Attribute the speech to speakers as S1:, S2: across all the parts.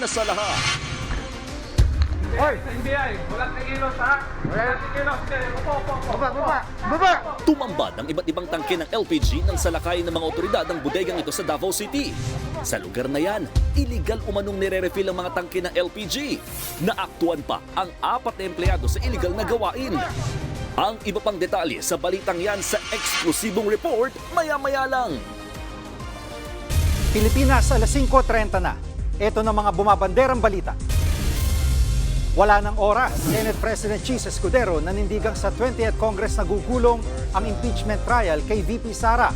S1: una sa lahat.
S2: Hoy! Sa NBI, walang tigilos ha? Walang tigilos.
S3: Baba!
S1: Tumambad ang iba't ibang tangke ng LPG nang salakay ng mga otoridad ng bodegang ito sa Davao City. Sa lugar na yan, illegal umanong nire-refill ang mga tangke ng LPG. Naaktuan pa ang 4 na empleyado sa illegal na gawain. Ang iba pang detalye sa balitang yan sa eksklusibong report maya-maya lang.
S3: Pilipinas, alas 5:30 na. Ito na mga bumabanderang balita. Wala ng oras, Senate President Chis Escudero nanindigang sa 20th Congress nagugulong ang impeachment trial kay VP Sara.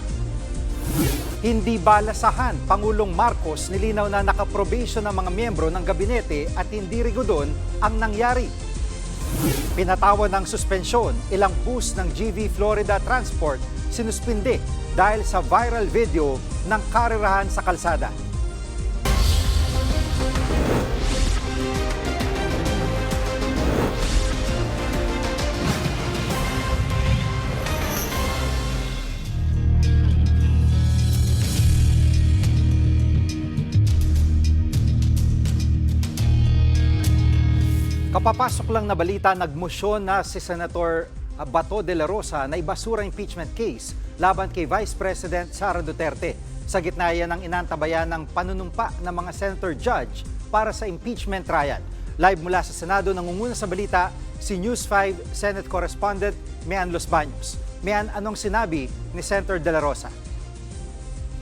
S3: Hindi balasahan, Pangulong Marcos nilinaw na nakaprobation ng mga miyembro ng gabinete at hindi rigudon ang nangyari. Pinatawan ng suspensyon, ilang bus ng GV Florida Transport sinuspinde dahil sa viral video ng karirahan sa kalsada. Kapapasok lang na balita, nagmosyon na si Senator Bato de la Rosa na ibasura impeachment case laban kay Vice President Sara Duterte. Sa gitna yan ng inantabayan ng panunumpa ng mga senator judge para sa impeachment trial. Live mula sa Senado, nangunguna sa balita si News 5 Senate Correspondent Mian Los Baños. Mian, anong sinabi ni Senator de la Rosa?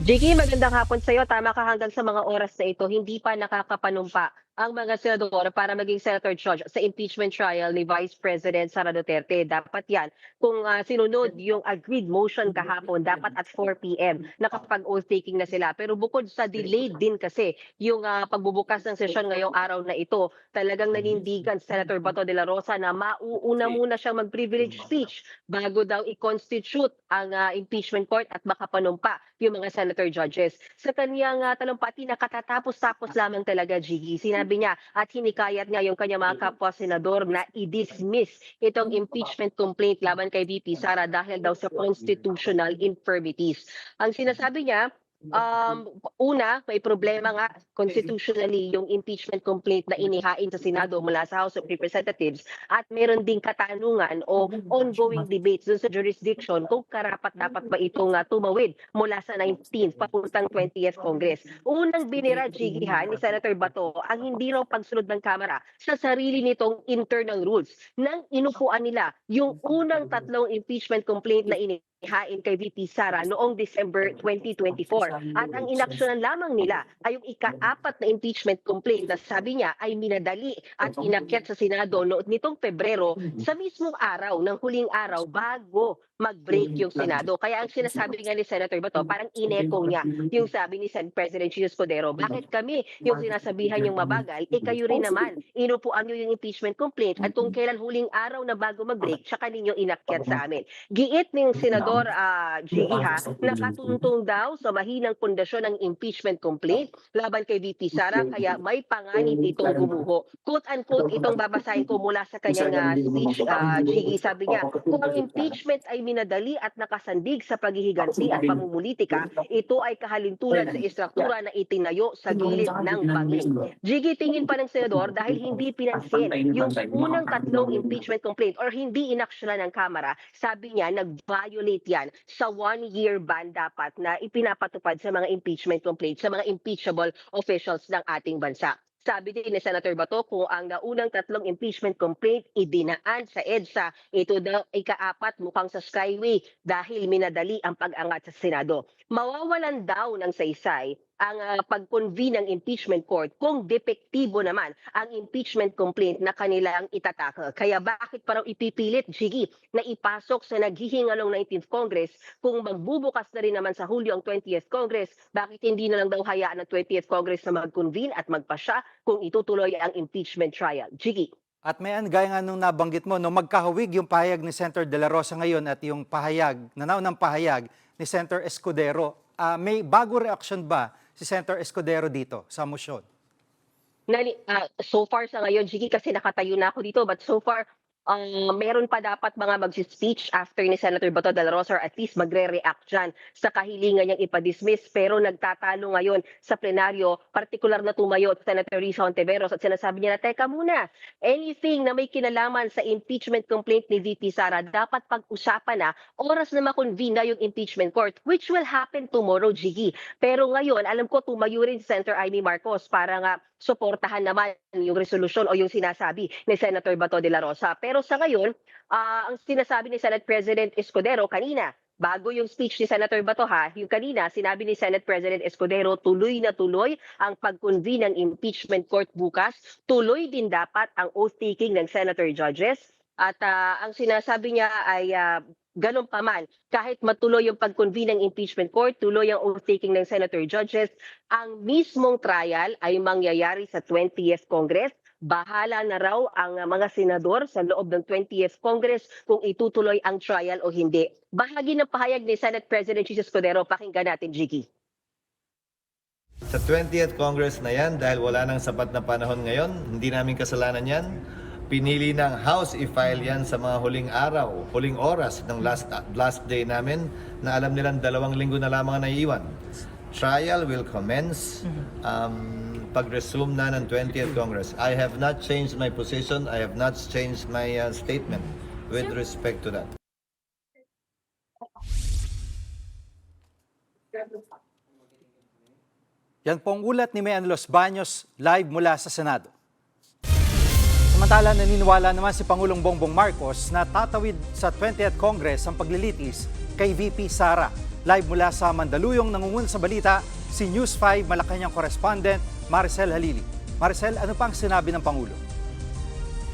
S4: Jiggy, magandang hapon sa iyo. Tama ka, hanggang sa mga oras na ito, hindi pa nakakapanumpa ang mga senador para maging senator judge sa impeachment trial ni Vice President Sara Duterte. Dapat yan, kung sinunod yung agreed motion kahapon, dapat at 4 p.m. nakapag-oath taking na sila. Pero bukod sa delayed din kasi yung pagbubukas ng sesyon ngayong araw na ito, talagang nanindigan Senator Bato de la Rosa na mauuna muna siyang mag-privilege speech bago daw i-constitute ang impeachment court at makapanumpa yung mga senator judges. Sa kanyang talumpati na katatapos-tapos lamang talaga, Gigi, sinabi niya at hinikayat niya yung kanyang mga kapwa senador na i-dismiss itong impeachment complaint laban kay VP Sara dahil daw sa constitutional infirmities. Ang sinasabi niya, una, may problema nga constitutionally yung impeachment complaint na inihain sa Senado mula sa House of Representatives at meron ding katanungan o ongoing debates dun sa jurisdiction kung karapat-dapat ba itong tumawid mula sa 19th papuntang 20th Congress. Unang binira, Jigihan, ni Senator Bato ang hindi raw pagsunod ng Kamara sa sarili nitong internal rules nang inupuan nila yung unang 3 impeachment complaint na inihain kay VP Sara noong December 2024. At ang inaksyonan lamang nila ay yung ika-4 na impeachment complaint na sabi niya ay minadali at inakyat sa Senado nitong Pebrero sa mismong araw, ng huling araw bago mag-break yung Senado. Kaya ang sinasabi nga ni Senator Bato, parang ineko niya yung sabi ni Senate President Chis Escudero. Bakit kami yung sinasabihan yung mabagal, kayo rin naman, inupuan nyo yung impeachment complaint at kung kailan huling araw na bago mag-break, tsaka ninyo inakyat sa amin. Giit ng Senador Gigi ha, nakatuntong daw sa mahinang pundasyon ng impeachment complaint laban kay VP Sara, kaya may panganib itong gumuho. Quote-unquote, itong babasahin ko mula sa kanyang speech, Gigi, sabi niya, kung ang impeachment ay minadali at nakasandig sa paghihiganti at pamumulitika, ito ay kahalintulan sa istruktura na itinayo sa gilid ng bangin. Gigi, tingin pa ng senador dahil hindi pinansin yung unang 3 impeachment complaint or hindi inaksyonan ng Kamara, sabi niya nag-violate yan sa 1-year ban dapat na ipinapatupad sa mga impeachment complaints, sa mga impeachable officials ng ating bansa. Sabi din ni Senator Bato, kung ang naunang 3 impeachment complaint idinaan sa EDSA, ito daw ika-4 mukhang sa Skyway dahil minadali ang pag-angat sa Senado. Mawawalan daw ng saysay ang pag-convene ng impeachment court kung depektibo naman ang impeachment complaint na kanilang itatakal. Kaya bakit parang ipipilit, Gigi, na ipasok sa naghihingalong 19th Congress kung magbubukas na rin naman sa Hulyo ang 20th Congress, bakit hindi na lang daw hayaan ng 20th Congress na mag-convene at magpasya kung itutuloy ang impeachment trial? Gigi.
S3: At may gaya nga nung nabanggit mo, no, magkahawig yung pahayag ni Senator De La Rosa ngayon at yung pahayag, nanaunang pahayag ni Senator Escudero. May bago reaksyon ba si Senator Escudero dito sa motion?
S4: So far sa ngayon, Gigi, kasi nakatayo na ako dito, but so far, meron pa dapat mga magsi-speech after ni Senator Bato de la Rosa or at least magre-react dyan sa kahilingan niyang ipadismiss. Pero nagtatalo ngayon sa plenaryo, partikular na tumayo at Senator Risa Hontiveros at sinasabi niya na, teka muna, anything na may kinalaman sa impeachment complaint ni VP Sara, dapat pag-usapan na oras na makonvene na yung impeachment court, which will happen tomorrow, Jiggy. Pero ngayon, alam ko tumayo rin si Senator Amy Marcos para nga suportahan naman yung resolusyon o yung sinasabi ni Senator Bato de la Rosa. Pero sa ngayon, ang sinasabi ni Senate President Escudero kanina, bago yung speech ni Senator Bato yung kanina, sinabi ni Senate President Escudero, tuloy na tuloy ang pag-convene ng impeachment court bukas. Tuloy din dapat ang oath-taking ng senator judges. At ang sinasabi niya ay ganun pa man, kahit matuloy yung pag-convene ng impeachment court, tuloy ang oath-taking ng senator judges, ang mismong trial ay mangyayari sa 20th Congress. Bahala na raw ang mga senador sa loob ng 20th Congress kung itutuloy ang trial o hindi. Bahagi ng pahayag ni Senate President Jesus Escudero, pakinggan natin, Jiggy.
S5: Sa 20th Congress na yan, dahil wala nang sapat na panahon ngayon, hindi namin kasalanan yan. Pinili ng House i-file yan sa mga huling araw, huling oras ng last day namin na alam nilang 2 linggo na lamang ang naiiwan. Trial will commence pag-resume na ng 20th Congress. I have not changed my position. I have not changed my statement with respect to that.
S3: Yan pong ulat ni Mayan Los Baños live mula sa Senado. Samantala, naniniwala naman si Pangulong Bongbong Marcos na tatawid sa 20th Congress ang paglilitis kay VP Sara. Live mula sa Mandaluyong, nangungun sa balita, si News 5 Malacanang correspondent Maricel Halili. Maricel, ano pa ang sinabi ng Pangulo?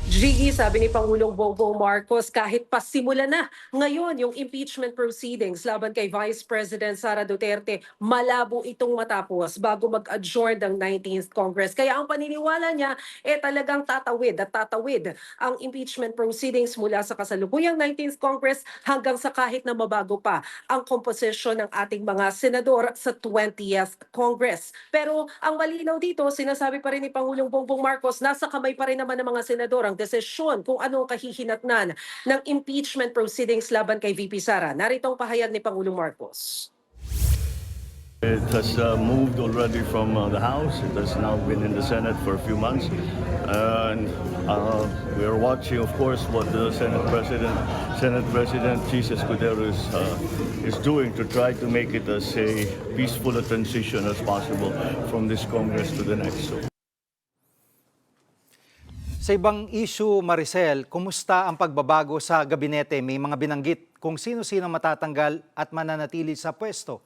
S6: Jiggy, sabi ni Pangulong Bongbong Marcos, kahit pasimula na ngayon yung impeachment proceedings laban kay Vice President Sara Duterte, malabo itong matapos bago mag-adjourn ng 19th Congress. Kaya ang paniniwala niya, talagang tatawid ang impeachment proceedings mula sa kasalukuyang 19th Congress hanggang sa kahit na mabago pa ang komposisyon ng ating mga senador sa 20th Congress. Pero ang malinaw dito, sinasabi pa rin ni Pangulong Bongbong Marcos, nasa kamay pa rin naman ng mga senador ang desisyon kung anong kahihinatnan ng impeachment proceedings laban kay VP Sara. Narito ang pahayag ni Pangulong Marcos.
S7: It has moved already from the House. It has now been in the Senate for a few months. And we are watching, of course, what the Senate President Jesus Escudero is doing to try to make it as a peaceful a transition as possible from this Congress to the next.
S3: Sa ibang issue, Maricel, kumusta ang pagbabago sa gabinete? May mga binanggit kung sino-sino matatanggal at mananatili sa pwesto.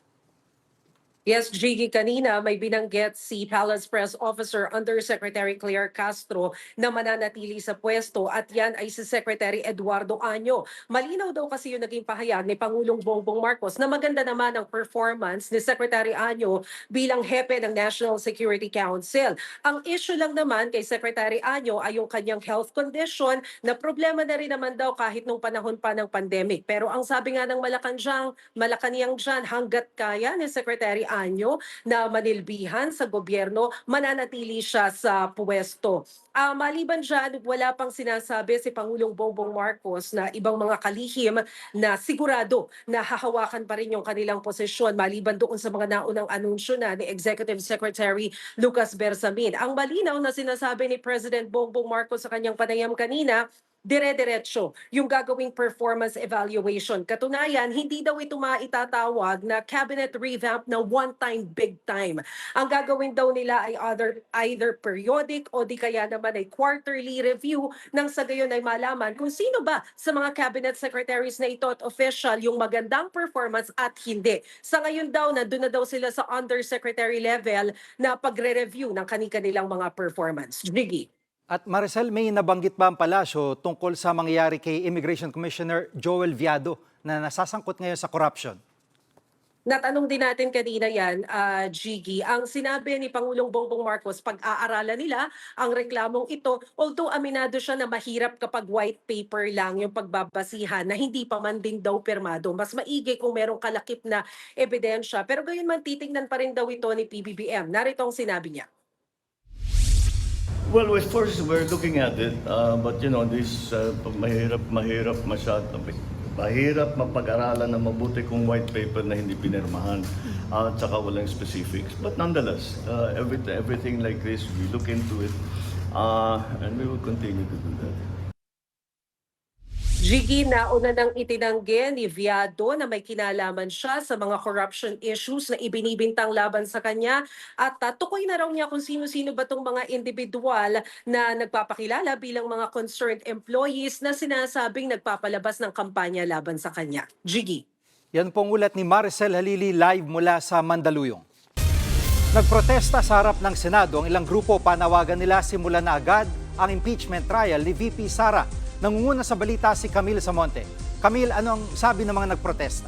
S6: Yes, Jiggy, kanina may binanggit si Palace Press Officer Undersecretary Claire Castro na mananatili sa pwesto at yan ay si Secretary Eduardo Año. Malinaw daw kasi yung naging pahayag ni Pangulong Bongbong Marcos na maganda naman ang performance ni Secretary Año bilang hepe ng National Security Council. Ang issue lang naman kay Secretary Año ay yung kanyang health condition na problema na rin naman daw kahit nung panahon pa ng pandemic. Pero ang sabi nga ng Malacanang dyan, hanggat kaya ni Secretary Año na manilbihan sa gobyerno, mananatili siya sa pwesto. Maliban dyan, wala pang sinasabi si Pangulong Bongbong Marcos na ibang mga kalihim na sigurado na hahawakan pa rin yung kanilang posisyon maliban doon sa mga naunang anunsyo na ni Executive Secretary Lucas Bersamin. Ang malinaw na sinasabi ni President Bongbong Marcos sa kanyang panayam kanina, dire-diretso yung gagawing performance evaluation. Katunayan, hindi daw ito maitatawag na cabinet revamp na one-time, big time. Ang gagawin daw nila ay either periodic o di kaya naman ay quarterly review nang sa gayon ay malaman kung sino ba sa mga cabinet secretaries na ito at official yung magandang performance at hindi. Sa ngayon daw, nandun na daw sila sa undersecretary level na pagre-review ng kanilang mga performance. Jiggy.
S3: At Maricel, may nabanggit ba ang palasyo tungkol sa mangyayari kay Immigration Commissioner Joel Viado na nasasangkot ngayon sa corruption?
S6: Natanong din natin kanina yan, Jiggy. Ang sinabi ni Pangulong Bongbong Marcos, pag-aaralan nila ang reklamong ito, although aminado siya na mahirap kapag white paper lang yung pagbabasihan na hindi pa man din daw pirmado. Mas maigi kung merong kalakip na ebidensya. Pero gayon man titingnan pa rin daw ito ni PBBM. Narito ang sinabi niya.
S7: Well, first we're looking at it, but you know, this mahirap mapag-aralan na mabuti kung white paper na hindi pinirmahan at saka walang specifics. But nonetheless, everything like this, we look into it and we will continue to do that.
S6: Jiggy, nauna nang itinanggi ni Viado na may kinalaman siya sa mga corruption issues na ibinibintang laban sa kanya at tukoy na raw niya kung sino-sino ba itong mga individual na nagpapakilala bilang mga concerned employees na sinasabing nagpapalabas ng kampanya laban sa kanya. Jiggy.
S3: Yan pong ulat ni Maricel Halili live mula sa Mandaluyong. Nagprotesta sa harap ng Senado ang ilang grupo, panawagan nila simulan na agad ang impeachment trial ni VP Sara. Nangunguna sa balita si Camille Samonte. Camille, ano ang sabi ng mga nagprotesta?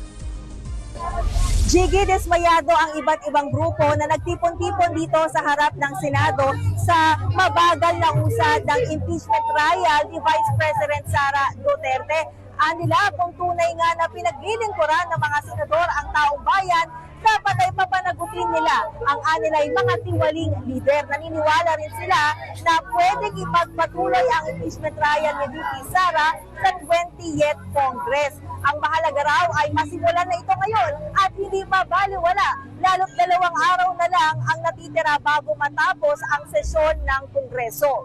S8: Jiggy, dismayado ang iba't ibang grupo na nagtipon-tipon dito sa harap ng Senado sa mabagal na usad ng impeachment trial ni Vice President Sara Duterte. Anila kung tunay nga na pinaglilingkuran ng mga senador ang taong bayan, dapat ay papanagutin nila ang anilay mga tiwaling leader. Naniniwala rin sila na pwedeng ipagpatuloy ang impeachment trial ni VP Sara sa 20th Congress. Ang mahalaga raw ay masimulan na ito ngayon at hindi mabaliwala, lalo't 2 araw na lang ang natitira bago matapos ang sesyon ng Kongreso.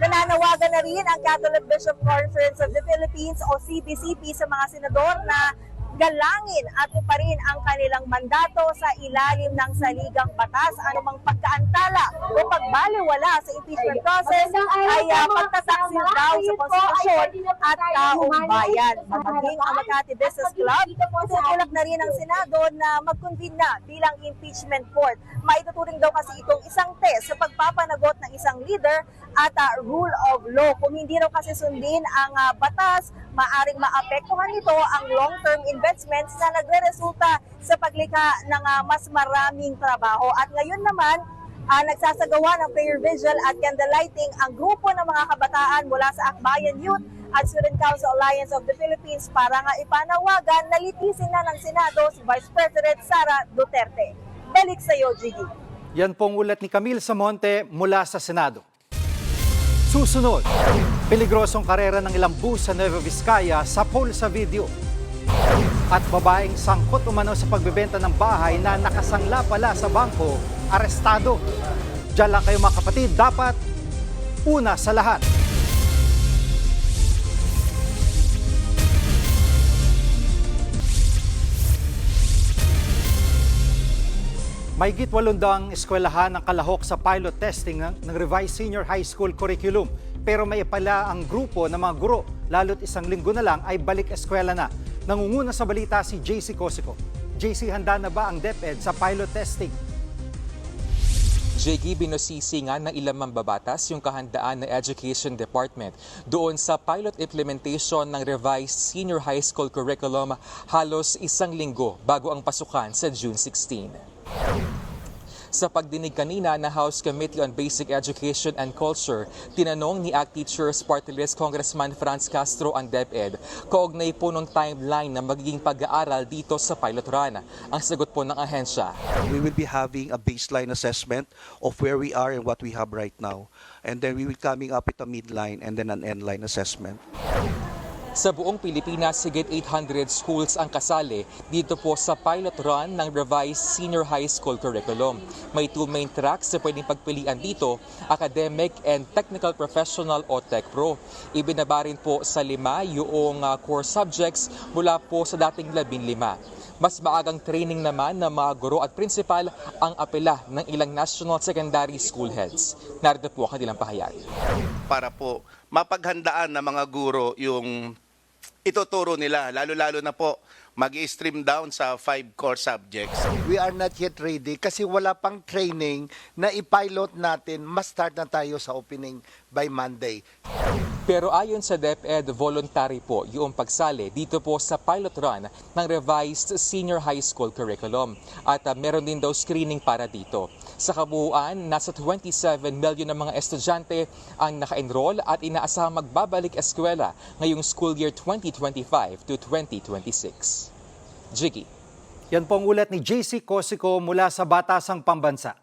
S8: Nananawagan na rin ang Catholic Bishop Conference of the Philippines o CBCP sa mga senador na galangin at tuparin ang kanilang mandato sa ilalim ng saligang batas. Anumang pagkaantala o pagbaliwala sa impeachment process ay pagtataksil daw sa konstitusyon at taong bayan. Magiging ang Makati Business Club, tutulak na rin ang Senado na mag-convene na bilang impeachment court. Maituturing daw kasi itong isang test sa pagpapanagot ng isang leader at rule of law. Kung hindi raw kasi sundin ang batas, maaring maapektuhan nito ang long-term investments na nagre-resulta sa paglikha ng mas maraming trabaho. At ngayon naman, nagsasagawa ng prayer vigil at candlelighting ang grupo ng mga kabataan mula sa Akbayan Youth at Student Council Alliance of the Philippines para nga ipanawagan na litisin na ng Senado si Vice President Sara Duterte. Balik sa iyo, Jiggy.
S3: Yan pong ulat ni Camille Samonte mula sa Senado. Susunod, peligrosong karera ng ilang bus sa Nueva Vizcaya sa poll sa video. At babaeng sangkot umano sa pagbebenta ng bahay na nakasangla pala sa bangko, arestado. Diyan lang kayo mga kapatid, dapat una sa lahat. Mahigit 800 eskwelahan ang kalahok sa pilot testing ng revised senior high school curriculum. Pero may pala ang grupo ng mga guro, lalo't 1 linggo na lang ay balik eskwela na. Nangunguna sa balita si JC Cosico. JC, handa na ba ang DepEd sa pilot testing?
S9: JG, binusisi nga ng ilang mambabatas yung kahandaan ng Education Department doon sa pilot implementation ng revised senior high school curriculum halos 1 linggo bago ang pasukan sa June 16. Sa pagdinig kanina na House Committee on Basic Education and Culture, tinanong ni ACT Teachers Party List Congressman Franz Castro ang DepEd kaugnay po ng timeline na magiging pag-aaral dito sa pilot run. Ang sagot po ng ahensya.
S10: We will be having a baseline assessment of where we are and what we have right now. And then we will coming up with a midline and then an endline assessment.
S9: Sa buong Pilipinas, higit 800 schools ang kasali dito po sa pilot run ng revised senior high school curriculum. May 2 main tracks na pwedeng pagpilian dito, academic and technical professional o Tech Pro. Ibinaba rin po sa 5 yung core subjects mula po sa dating 15. Mas maagang training naman ng mga guro at principal ang apela ng ilang national secondary school heads. Narito po ang kanilang pahayag.
S10: Para po mapaghandaan ng mga guro yung ituturo nila, lalo-lalo na po mag-stream down sa 5 core subjects.
S11: We are not yet ready kasi wala pang training na i-pilot natin. Mas-start na tayo sa opening by Monday.
S9: Pero ayon sa DepEd, voluntary po yung pagsali dito po sa pilot run ng revised senior high school curriculum. At meron din daw screening para dito. Sa kabuuan, nasa 27 million ng mga estudyante ang naka-enroll at inaasahang magbabalik eskwela ngayong school year 2025 to 2026. Jiggy.
S3: Yan pong ulat ni JC Cosico mula sa Batasang Pambansa.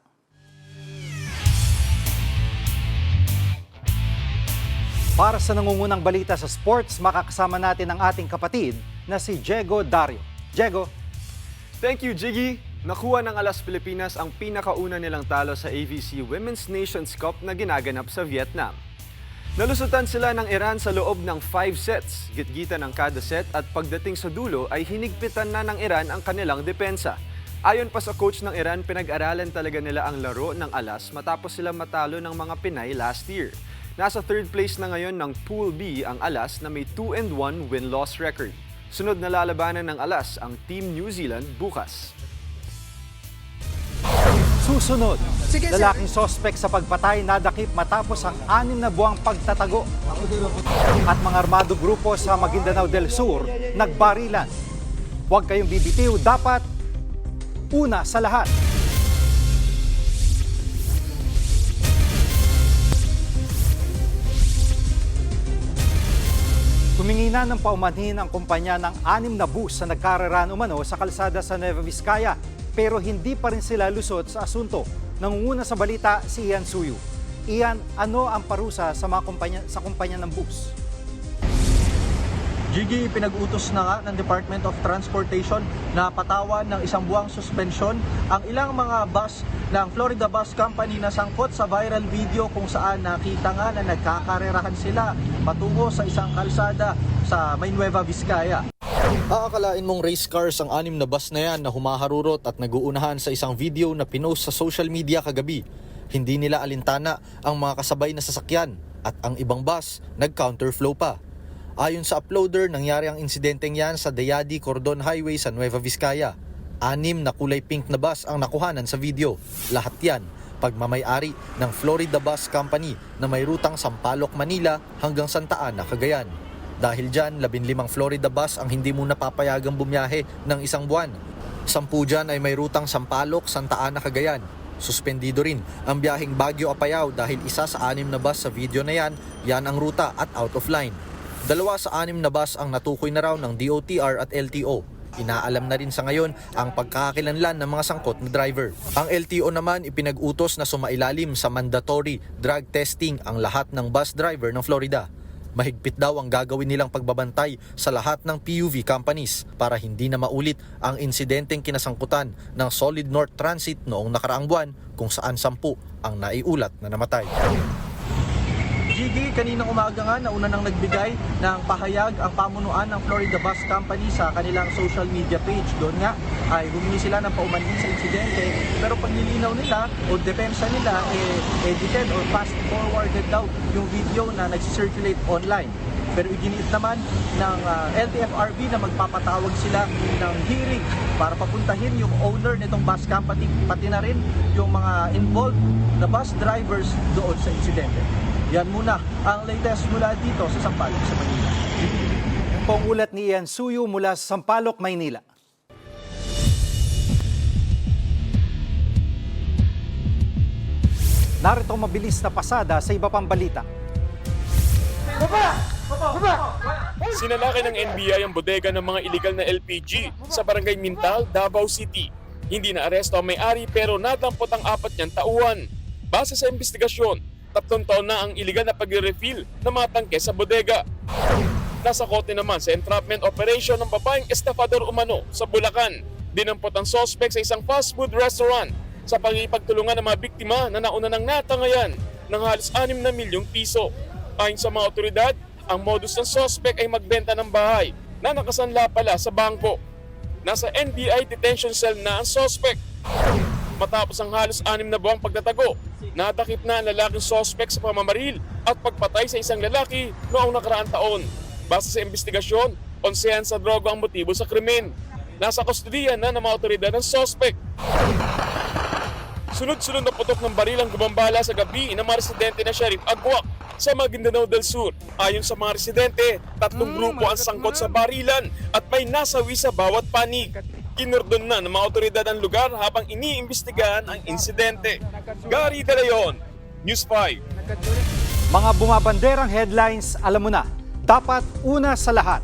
S3: Para sa nangungunang balita sa sports, makakasama natin ang ating kapatid na si Diego Dario. Diego.
S12: Thank you, Jiggy. Nakuha ng Alas Pilipinas ang pinakauna nilang talo sa AVC Women's Nations Cup na ginaganap sa Vietnam. Nalusutan sila ng Iran sa loob ng 5 sets, gitgitan ng kada set at pagdating sa dulo ay hinigpitan na ng Iran ang kanilang depensa. Ayon pa sa coach ng Iran, pinag-aralan talaga nila ang laro ng Alas matapos sila matalo ng mga Pinay last year. Nasa 3rd place na ngayon ng Pool B ang Alas na may 2-1 win-loss record. Sunod na lalabanan ng Alas ang Team New Zealand bukas.
S3: Susunod, lalaking sospek sa pagpatay nadakip matapos ang 6 na buwang pagtatago. At mga armado grupo sa Maguindanao del Sur nagbarilan. Huwag kayong bibitiw, dapat una sa lahat. Humingi na ng paumanhin ang kumpanya ng 6 na bus na nagkararaan umano sa kalsada sa Nueva Vizcaya, pero hindi pa rin sila lusot sa asunto. Nangunguna sa balita si Ian Suyu. Ian, ano ang parusa sa mga kumpanya ng bus?
S13: Gigi, pinag-utos na nga ng Department of Transportation na patawan ng 1 buwang suspensyon ang ilang mga bus ng Florida Bus Company na sangkot sa viral video kung saan nakita nga na nagkakarerahan sila patungo sa isang kalsada sa May Nueva Vizcaya.
S14: Aakalain mong race cars ang 6 na bus na yan na humaharurot at naguunahan sa isang video na pinost sa social media kagabi. Hindi nila alintana ang mga kasabay na sasakyan at ang ibang bus nag-counterflow pa. Ayon sa uploader, nangyari ang insidenteng yan sa Dayadi Cordon Highway sa Nueva Vizcaya. 6 na kulay pink na bus ang nakuhanan sa video. Lahat yan pagmamay-ari ng Florida Bus Company na may rutang Sampaloc, Manila hanggang Santa Ana, Cagayan. Dahil dyan, 15 Florida bus ang hindi muna papayagang bumiyahe ng 1 buwan. 10 dyan ay may rutang Sampaloc, Santa Ana, Cagayan. Suspendido rin ang biyaheng Baguio Apayao dahil isa sa 6 na bus sa video na yan ang ruta at out of line. 2 sa 6 na bus ang natukoy na raw ng DOTR at LTO. Inaalam na rin sa ngayon ang pagkakakilanlan ng mga sangkot na driver. Ang LTO naman ipinag-utos na sumailalim sa mandatory drug testing ang lahat ng bus driver ng Florida. Mahigpit daw ang gagawin nilang pagbabantay sa lahat ng PUV companies para hindi na maulit ang insidenteng kinasangkutan ng Solid North Transit noong nakaraang buwan kung saan 10 ang naiulat na namatay.
S13: Gigi, kaninang umaga nga nauna nang nagbigay ng pahayag ang pamunuan ng Florida Bus Company sa kanilang social media page. Doon nga ay humingi sila ng paumanhin sa insidente, pero paglilinaw nila o depensa nila edited or fast forwarded daw yung video na nag-circulate online. Pero iginiit naman ng LTFRB na magpapatawag sila ng hearing para papuntahin yung owner nitong bus company, pati na rin yung mga involved na bus drivers doon sa insidente. Yan muna ang latest mula dito sa Sampaloc, sa Manila.
S3: Pangulat ni Ian Suyu mula sa Sampaloc, Maynila. Narito ang mabilis na pasada sa iba pang balita.
S15: Sinalakay ng NBI ang bodega ng mga illegal na LPG sa Barangay Mintal, Davao City. Hindi na aresto ang may-ari pero nadampot ang 4 niyang tauhan. Base sa investigasyon, 3 taon na ang iligal na pag-refill ng mga tangke sa bodega. Nasa kote naman sa entrapment operation ng babaeng estafador umano sa Bulacan. Dinampot ang suspect sa isang fast food restaurant sa pagpagtulungan ng mga biktima na nauna ng natangayan ng halos 6 na milyong piso. Ayon sa mga otoridad, ang modus ng suspect ay magbenta ng bahay na nakasanla pala sa bangko. Nasa NBI detention cell na ang suspect. Matapos ang halos 6 na buwang pagtatago, nadakip na ang lalaking suspect sa pamamaril at pagpatay sa isang lalaki noong nakaraang taon. Base sa investigasyon, 11 sa droga ang motibo sa krimen. Nasa kustodiya na ng mga otoridad ng suspect. Sunod-sunod na putok ng baril ang gumambala sa gabi ng mga residente na Sheriff Agwak sa Maguindanao del Sur. Ayon sa mga residente, 3 grupo ang sangkot sa barilan at may nasawi sa bawat panig. Kinordon na ng mga otoridad ang lugar habang iniimbestigahan ang insidente. Gary De Leon, News 5.
S3: Mga bumabanderang headlines, alam mo na, dapat una sa lahat.